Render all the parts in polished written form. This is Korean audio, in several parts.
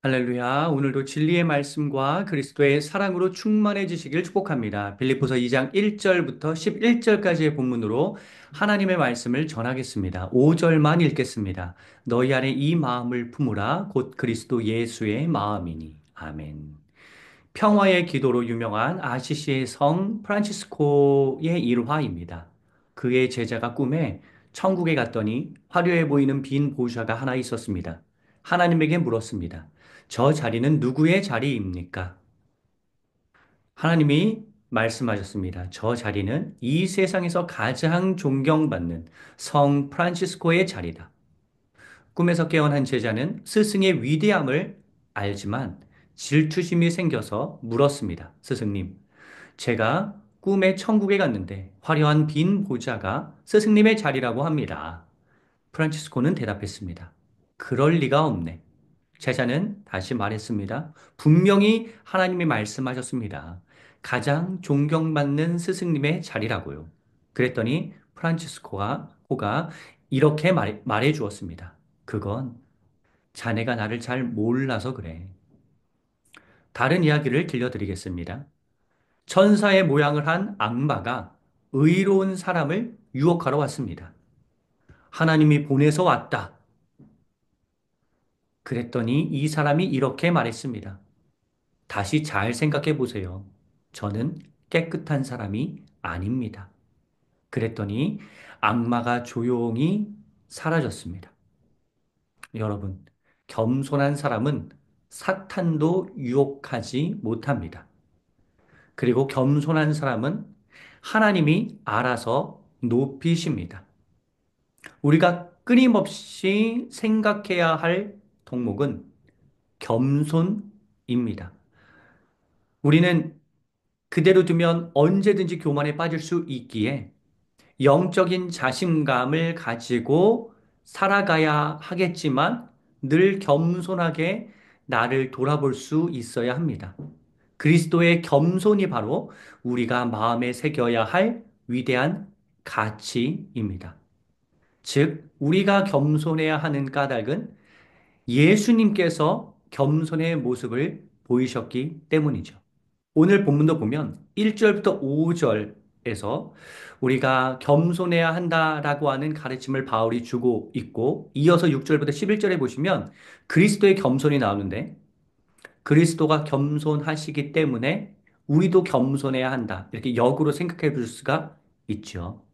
할렐루야. 오늘도 진리의 말씀과 그리스도의 사랑으로 충만해지시길 축복합니다. 빌립보서 2장 1절부터 11절까지의 본문으로 하나님의 말씀을 전하겠습니다. 5절만 읽겠습니다. 너희 안에 이 마음을 품으라 곧 그리스도 예수의 마음이니. 아멘. 평화의 기도로 유명한 아시시의 성 프란치스코의 일화입니다. 그의 제자가 꿈에 천국에 갔더니 화려해 보이는 빈 보좌가 하나 있었습니다. 하나님에게 물었습니다. 저 자리는 누구의 자리입니까? 하나님이 말씀하셨습니다. 저 자리는 이 세상에서 가장 존경받는 성 프란치스코의 자리다. 꿈에서 깨어난 제자는 스승의 위대함을 알지만 질투심이 생겨서 물었습니다. 스승님, 제가 꿈에 천국에 갔는데 화려한 빈 보좌가 스승님의 자리라고 합니다. 프란치스코는 대답했습니다. 그럴 리가 없네. 제자는 다시 말했습니다. 분명히 하나님이 말씀하셨습니다. 가장 존경받는 스승님의 자리라고요. 그랬더니 프란치스코가 이렇게 말해 주었습니다. 그건 자네가 나를 잘 몰라서 그래. 다른 이야기를 들려드리겠습니다. 천사의 모양을 한 악마가 의로운 사람을 유혹하러 왔습니다. 하나님이 보내서 왔다. 그랬더니 이 사람이 이렇게 말했습니다. 다시 잘 생각해 보세요. 저는 깨끗한 사람이 아닙니다. 그랬더니 악마가 조용히 사라졌습니다. 여러분, 겸손한 사람은 사탄도 유혹하지 못합니다. 그리고 겸손한 사람은 하나님이 알아서 높이십니다. 우리가 끊임없이 생각해야 할 덕목은 겸손입니다. 우리는 그대로 두면 언제든지 교만에 빠질 수 있기에 영적인 자신감을 가지고 살아가야 하겠지만 늘 겸손하게 나를 돌아볼 수 있어야 합니다. 그리스도의 겸손이 바로 우리가 마음에 새겨야 할 위대한 가치입니다. 즉, 우리가 겸손해야 하는 까닭은 예수님께서 겸손의 모습을 보이셨기 때문이죠. 오늘 본문도 보면 1절부터 5절에서 우리가 겸손해야 한다라고 하는 가르침을 바울이 주고 있고 이어서 6절부터 11절에 보시면 그리스도의 겸손이 나오는데 그리스도가 겸손하시기 때문에 우리도 겸손해야 한다. 이렇게 역으로 생각해 볼 수가 있죠.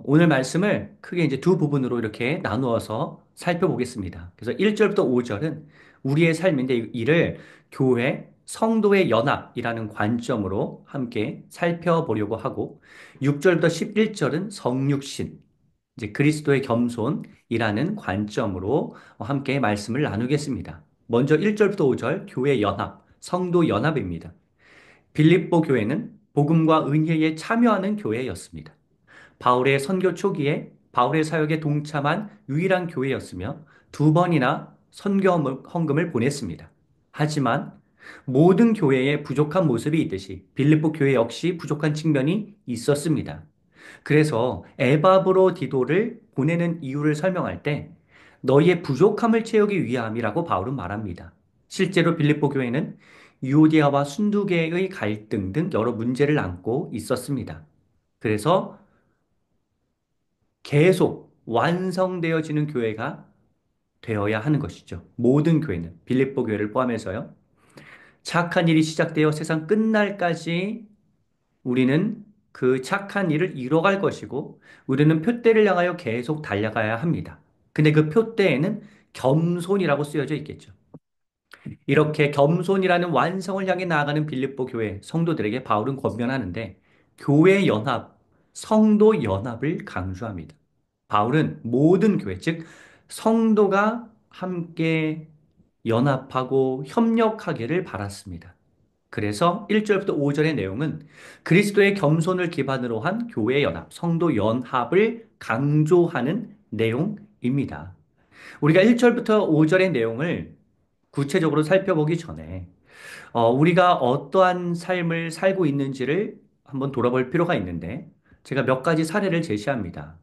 오늘 말씀을 크게 이제 두 부분으로 이렇게 나누어서 살펴보겠습니다. 그래서 1절부터 5절은 우리의 삶인데 이를 교회, 성도의 연합이라는 관점으로 함께 살펴보려고 하고 6절부터 11절은 성육신, 이제 그리스도의 겸손이라는 관점으로 함께 말씀을 나누겠습니다. 먼저 1절부터 5절 교회 연합, 성도 연합입니다. 빌립보 교회는 복음과 은혜에 참여하는 교회였습니다. 바울의 선교 초기에 바울의 사역에 동참한 유일한 교회였으며 두 번이나 선교 헌금을 보냈습니다. 하지만 모든 교회에 부족한 모습이 있듯이 빌립보 교회 역시 부족한 측면이 있었습니다. 그래서 에바브로디도를 보내는 이유를 설명할 때 너희의 부족함을 채우기 위함이라고 바울은 말합니다. 실제로 빌립보 교회는 유오디아와 순두계의 갈등 등 여러 문제를 안고 있었습니다. 그래서 계속 완성되어지는 교회가 되어야 하는 것이죠. 모든 교회는 빌립보 교회를 포함해서요. 착한 일이 시작되어 세상 끝날까지 우리는 그 착한 일을 이뤄갈 것이고 우리는 표대를 향하여 계속 달려가야 합니다. 근데 그 표대에는 겸손이라고 쓰여져 있겠죠. 이렇게 겸손이라는 완성을 향해 나아가는 빌립보 교회 성도들에게 바울은 권면하는데 교회 연합, 성도 연합을 강조합니다. 바울은 모든 교회, 즉 성도가 함께 연합하고 협력하기를 바랐습니다. 그래서 1절부터 5절의 내용은 그리스도의 겸손을 기반으로 한 교회 연합, 성도 연합을 강조하는 내용입니다. 우리가 1절부터 5절의 내용을 구체적으로 살펴보기 전에 우리가 어떠한 삶을 살고 있는지를 한번 돌아볼 필요가 있는데 제가 몇 가지 사례를 제시합니다.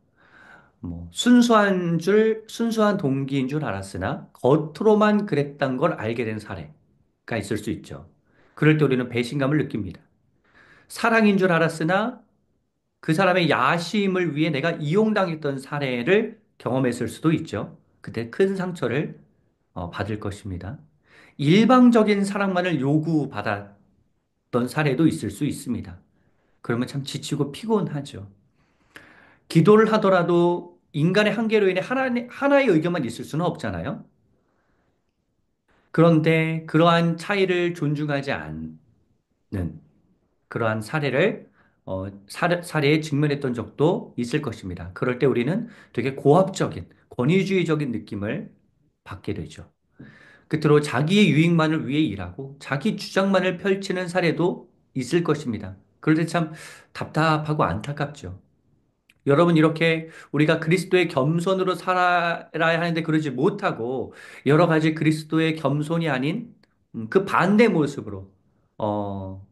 순수한 동기인 줄 알았으나 겉으로만 그랬던 걸 알게 된 사례가 있을 수 있죠. 그럴 때 우리는 배신감을 느낍니다. 사랑인 줄 알았으나 그 사람의 야심을 위해 내가 이용당했던 사례를 경험했을 수도 있죠. 그때 큰 상처를 받을 것입니다. 일방적인 사랑만을 요구받았던 사례도 있을 수 있습니다. 그러면 참 지치고 피곤하죠. 기도를 하더라도 인간의 한계로 인해 하나의 의견만 있을 수는 없잖아요. 그런데 그러한 차이를 존중하지 않는 그러한 사례에 직면했던 적도 있을 것입니다. 그럴 때 우리는 되게 고압적인, 권위주의적인 느낌을 받게 되죠. 끝으로 자기의 유익만을 위해 일하고 자기 주장만을 펼치는 사례도 있을 것입니다. 그럴 때 참 답답하고 안타깝죠. 여러분, 이렇게 우리가 그리스도의 겸손으로 살아야 하는데 그러지 못하고 여러 가지 그리스도의 겸손이 아닌 그 반대 모습으로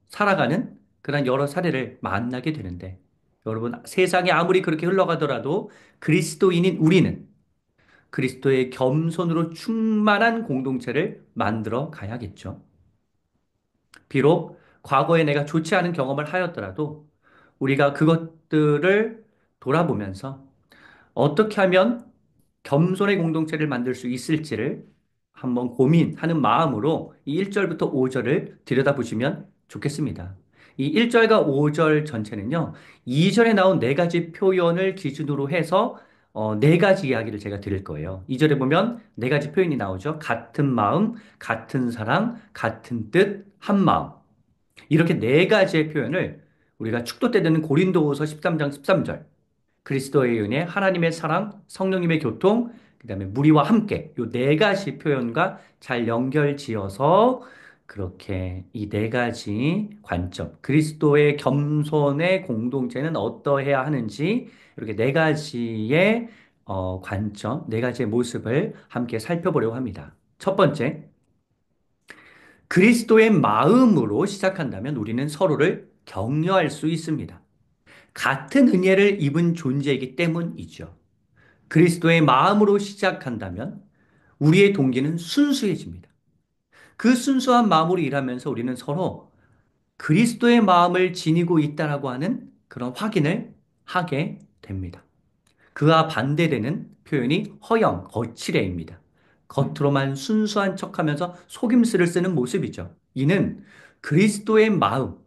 살아가는 그런 여러 사례를 만나게 되는데 여러분, 세상이 아무리 그렇게 흘러가더라도 그리스도인인 우리는 그리스도의 겸손으로 충만한 공동체를 만들어 가야겠죠. 비록 과거에 내가 좋지 않은 경험을 하였더라도 우리가 그것들을 돌아보면서 어떻게 하면 겸손의 공동체를 만들 수 있을지를 한번 고민하는 마음으로 이 1절부터 5절을 들여다보시면 좋겠습니다. 이 1절과 5절 전체는요, 2절에 나온 네 가지 표현을 기준으로 해서 네 가지 이야기를 제가 드릴 거예요. 2절에 보면 네 가지 표현이 나오죠. 같은 마음, 같은 사랑, 같은 뜻, 한 마음. 이렇게 네 가지의 표현을 우리가 축도 때 듣는 고린도후서 13장 13절, 그리스도의 은혜, 하나님의 사랑, 성령님의 교통, 그다음에 무리와 함께 요 네 가지 표현과 잘 연결지어서 그렇게 이 네 가지 관점, 그리스도의 겸손의 공동체는 어떠해야 하는지 이렇게 네 가지의 관점, 네 가지의 모습을 함께 살펴보려고 합니다. 첫 번째, 그리스도의 마음으로 시작한다면 우리는 서로를 격려할 수 있습니다. 같은 은혜를 입은 존재이기 때문이죠. 그리스도의 마음으로 시작한다면 우리의 동기는 순수해집니다. 그 순수한 마음으로 일하면서 우리는 서로 그리스도의 마음을 지니고 있다라고 하는 그런 확인을 하게 됩니다. 그와 반대되는 표현이 허영, 거칠애입니다. 겉으로만 순수한 척하면서 속임수를 쓰는 모습이죠. 이는 그리스도의 마음,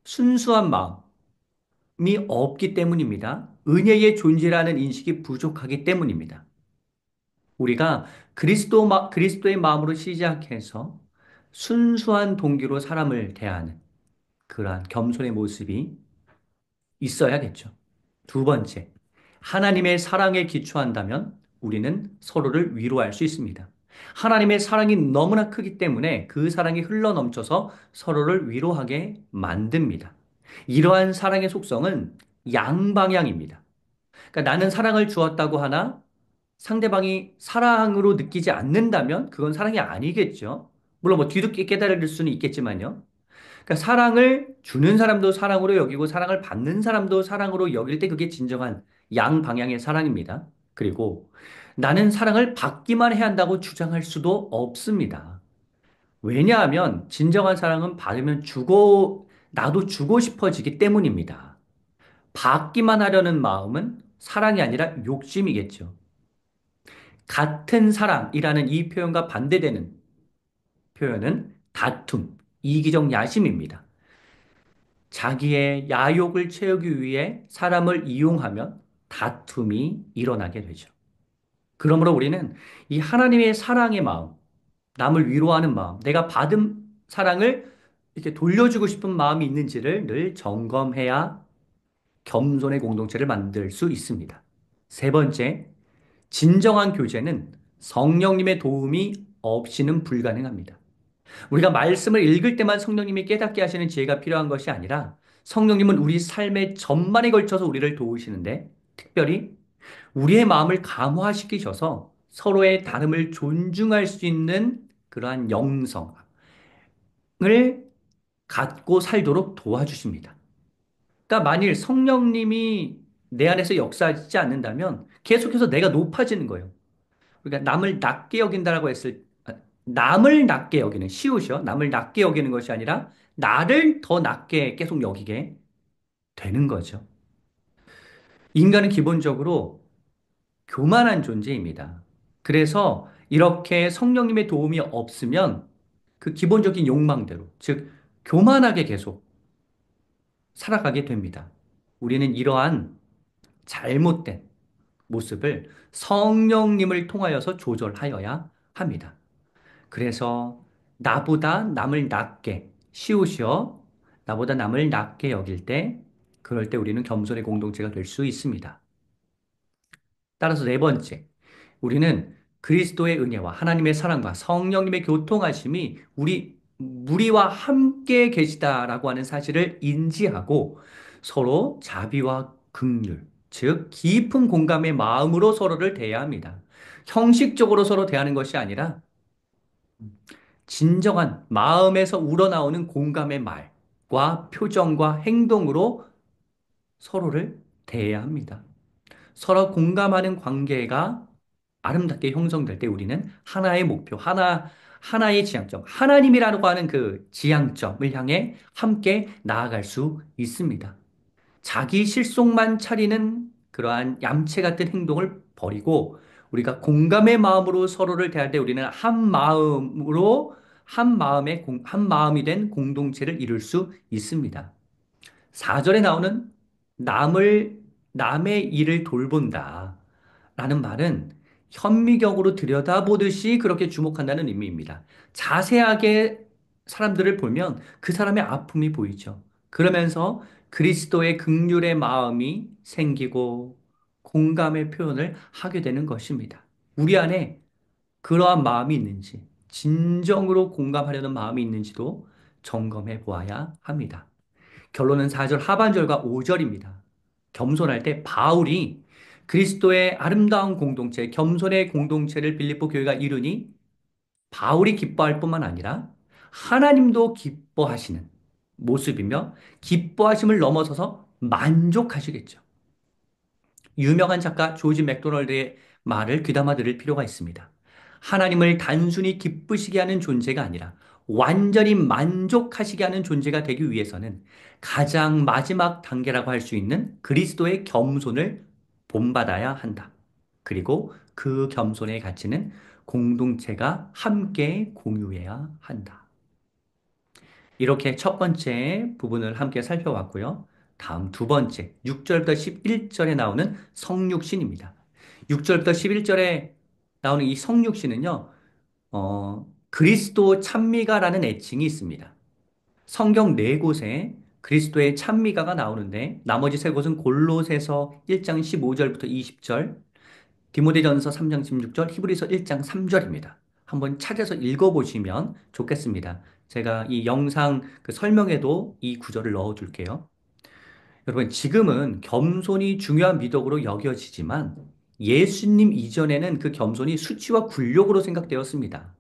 순수한 마음이 없기 때문입니다. 은혜의 존재라는 인식이 부족하기 때문입니다. 우리가 그리스도의 마음으로 시작해서 순수한 동기로 사람을 대하는 그러한 겸손의 모습이 있어야겠죠. 두 번째, 하나님의 사랑에 기초한다면 우리는 서로를 위로할 수 있습니다. 하나님의 사랑이 너무나 크기 때문에 그 사랑이 흘러넘쳐서 서로를 위로하게 만듭니다. 이러한 사랑의 속성은 양방향입니다. 그러니까 나는 사랑을 주었다고 하나 상대방이 사랑으로 느끼지 않는다면 그건 사랑이 아니겠죠. 물론 뭐 뒤늦게 깨달을 수는 있겠지만요. 그러니까 사랑을 주는 사람도 사랑으로 여기고 사랑을 받는 사람도 사랑으로 여길 때 그게 진정한 양방향의 사랑입니다. 그리고 나는 사랑을 받기만 해야 한다고 주장할 수도 없습니다. 왜냐하면 진정한 사랑은 받으면 나도 주고 싶어지기 때문입니다. 받기만 하려는 마음은 사랑이 아니라 욕심이겠죠. 같은 사랑이라는 이 표현과 반대되는 표현은 다툼, 이기적 야심입니다. 자기의 야욕을 채우기 위해 사람을 이용하면 다툼이 일어나게 되죠. 그러므로 우리는 이 하나님의 사랑의 마음, 남을 위로하는 마음, 내가 받은 사랑을 이렇게 돌려주고 싶은 마음이 있는지를 늘 점검해야 겸손의 공동체를 만들 수 있습니다. 세 번째, 진정한 교제는 성령님의 도움이 없이는 불가능합니다. 우리가 말씀을 읽을 때만 성령님이 깨닫게 하시는 지혜가 필요한 것이 아니라 성령님은 우리 삶의 전반에 걸쳐서 우리를 도우시는데 특별히 우리의 마음을 감화시키셔서 서로의 다름을 존중할 수 있는 그러한 영성을 갖고 살도록 도와주십니다. 그러니까 만일 성령님이 내 안에서 역사하지 않는다면 계속해서 내가 높아지는 거예요. 그러니까 남을 낮게 여긴다라고 남을 낮게 여기는 시옷이요. 남을 낮게 여기는 것이 아니라 나를 더 낮게 계속 여기게 되는 거죠. 인간은 기본적으로 교만한 존재입니다. 그래서 이렇게 성령님의 도움이 없으면 그 기본적인 욕망대로, 즉, 교만하게 계속 살아가게 됩니다. 우리는 이러한 잘못된 모습을 성령님을 통하여서 조절하여야 합니다. 그래서 나보다 남을 낮게 시오시어 나보다 남을 낮게 여길 때 그럴 때 우리는 겸손의 공동체가 될 수 있습니다. 따라서 네 번째, 우리는 그리스도의 은혜와 하나님의 사랑과 성령님의 교통하심이 우리와 함께 계시다라고 하는 사실을 인지하고 서로 자비와 긍휼, 즉 깊은 공감의 마음으로 서로를 대해야 합니다. 형식적으로 서로 대하는 것이 아니라 진정한 마음에서 우러나오는 공감의 말과 표정과 행동으로 서로를 대해야 합니다. 서로 공감하는 관계가 아름답게 형성될 때 우리는 하나의 목표, 하나의 지향점, 하나님이라고 하는 그 지향점을 향해 함께 나아갈 수 있습니다. 자기 실속만 차리는 그러한 얌체 같은 행동을 버리고 우리가 공감의 마음으로 서로를 대할 때 우리는 한 마음으로 한 마음이 된 공동체를 이룰 수 있습니다. 4절에 나오는 남을 남의 일을 돌본다. 라는 말은 현미경으로 들여다보듯이 그렇게 주목한다는 의미입니다. 자세하게 사람들을 보면 그 사람의 아픔이 보이죠. 그러면서 그리스도의 긍휼의 마음이 생기고 공감의 표현을 하게 되는 것입니다. 우리 안에 그러한 마음이 있는지, 진정으로 공감하려는 마음이 있는지도 점검해 보아야 합니다. 결론은 4절 하반절과 5절입니다. 겸손할 때 바울이 그리스도의 아름다운 공동체, 겸손의 공동체를 빌립보 교회가 이루니 바울이 기뻐할 뿐만 아니라 하나님도 기뻐하시는 모습이며 기뻐하심을 넘어서서 만족하시겠죠. 유명한 작가 조지 맥도널드의 말을 귀담아 들을 필요가 있습니다. 하나님을 단순히 기쁘시게 하는 존재가 아니라 완전히 만족하시게 하는 존재가 되기 위해서는 가장 마지막 단계라고 할 수 있는 그리스도의 겸손을 본받아야 한다. 그리고 그 겸손의 가치는 공동체가 함께 공유해야 한다. 이렇게 첫 번째 부분을 함께 살펴봤고요. 다음 두 번째, 6절부터 11절에 나오는 성육신입니다. 6절부터 11절에 나오는 이 성육신은요, 그리스도 찬미가라는 애칭이 있습니다. 성경 네 곳에 그리스도의 찬미가가 나오는데, 나머지 세 곳은 골로새서 1장 15절부터 20절, 디모데전서 3장 16절, 히브리서 1장 3절입니다. 한번 찾아서 읽어보시면 좋겠습니다. 제가 이 영상 그 설명에도 이 구절을 넣어둘게요. 여러분, 지금은 겸손이 중요한 미덕으로 여겨지지만 예수님 이전에는 그 겸손이 수치와 굴욕으로 생각되었습니다.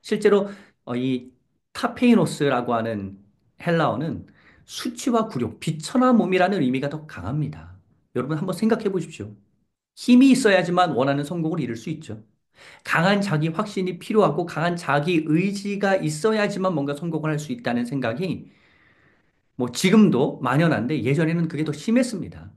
실제로 이 타페이노스라고 하는 헬라어는 수치와 굴욕, 비천한 몸이라는 의미가 더 강합니다. 여러분 한번 생각해 보십시오. 힘이 있어야지만 원하는 성공을 이룰 수 있죠. 강한 자기 확신이 필요하고 강한 자기 의지가 있어야지만 뭔가 성공을 할 수 있다는 생각이 뭐 지금도 만연한데 예전에는 그게 더 심했습니다.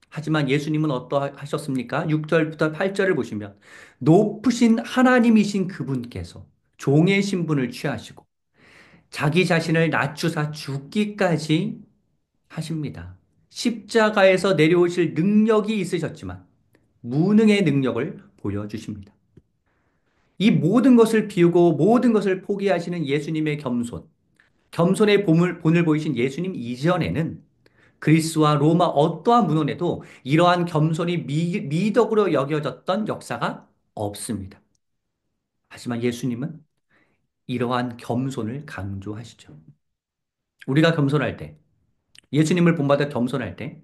하지만 예수님은 어떠하셨습니까? 6절부터 8절을 보시면 높으신 하나님이신 그분께서 종의 신분을 취하시고 자기 자신을 낮추사 죽기까지 하십니다. 십자가에서 내려오실 능력이 있으셨지만 무능의 능력을 보여주십니다. 이 모든 것을 비우고 모든 것을 포기하시는 예수님의 겸손, 겸손의 본을 보이신 예수님 이전에는 그리스와 로마 어떠한 문헌에도 이러한 겸손이 미덕으로 여겨졌던 역사가 없습니다. 하지만 예수님은 이러한 겸손을 강조하시죠. 우리가 겸손할 때, 예수님을 본받아 겸손할 때,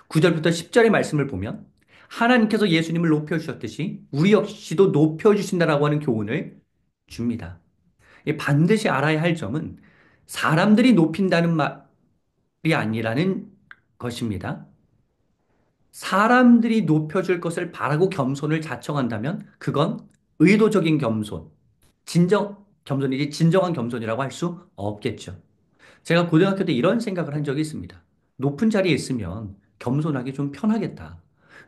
9절부터 10절의 말씀을 보면 하나님께서 예수님을 높여주셨듯이 우리 역시도 높여주신다라고 하는 교훈을 줍니다. 반드시 알아야 할 점은 사람들이 높인다는 말이 아니라는 것입니다. 사람들이 높여줄 것을 바라고 겸손을 자청한다면 그건 의도적인 겸손, 겸손이지 진정한 겸손이라고 할 수 없겠죠. 제가 고등학교 때 이런 생각을 한 적이 있습니다. 높은 자리에 있으면 겸손하기 좀 편하겠다.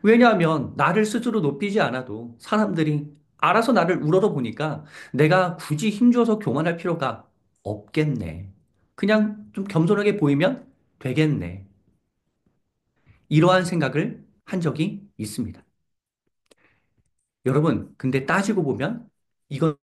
왜냐하면 나를 스스로 높이지 않아도 사람들이 알아서 나를 우러러보니까 내가 굳이 힘줘서 교만할 필요가 없겠네. 그냥 좀 겸손하게 보이면 되겠네. 이러한 생각을 한 적이 있습니다. 여러분, 근데 따지고 보면 이건